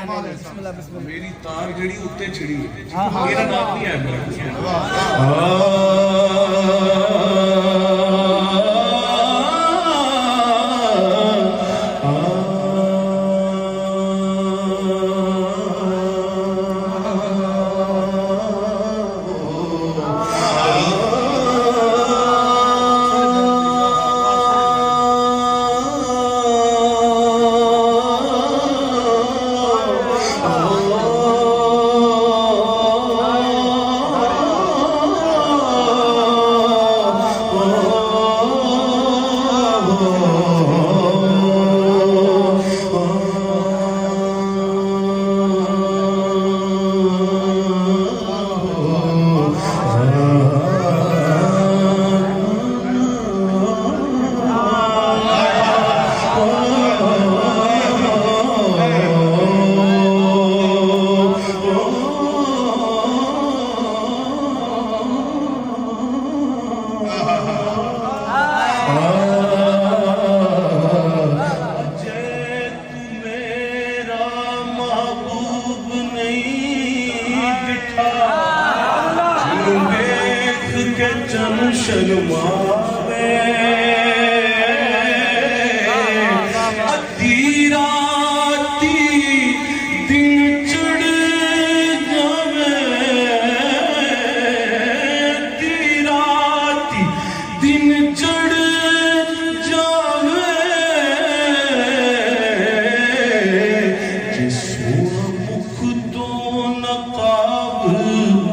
मेरी तार जड़ी उत्ते छिड़ी है, मेरा नाम नहीं है शर्मावे अद्धी राती दिन चढ़ जावे, अद्धी राती दिन चढ़ जावे, जिस मुख तो नकाब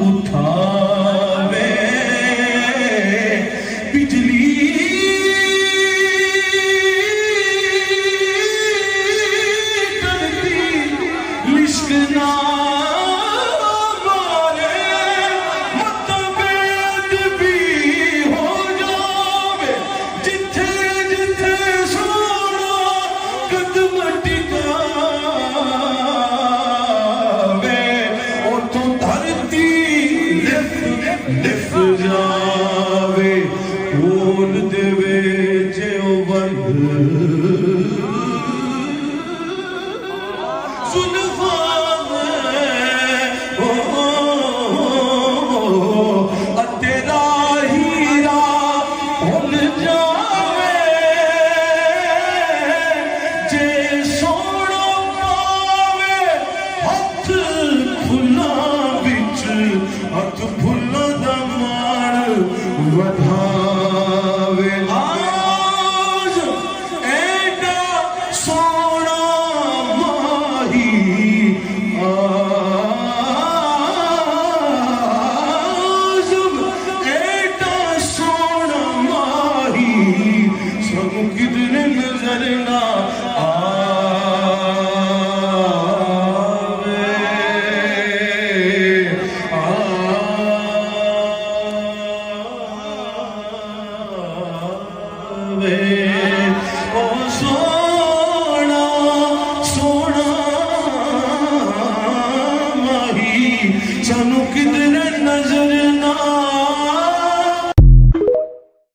उठावे बिजली करती लिश्कना मारे मतभेद भी हो जावे, जिथे जिथे सोना कदम टिकावे उथों धरती लिफ लिफ जावे, बोल देवे जे वंद सुनफा तेरा हीरा भुल जावे, जे सोना पावे हथ फुल्लां विच, हथ फुल्लां दा माण वधावे। आज एडा सोना माही, आज एडा सोना माही सानू किधरे नजर ना आवे।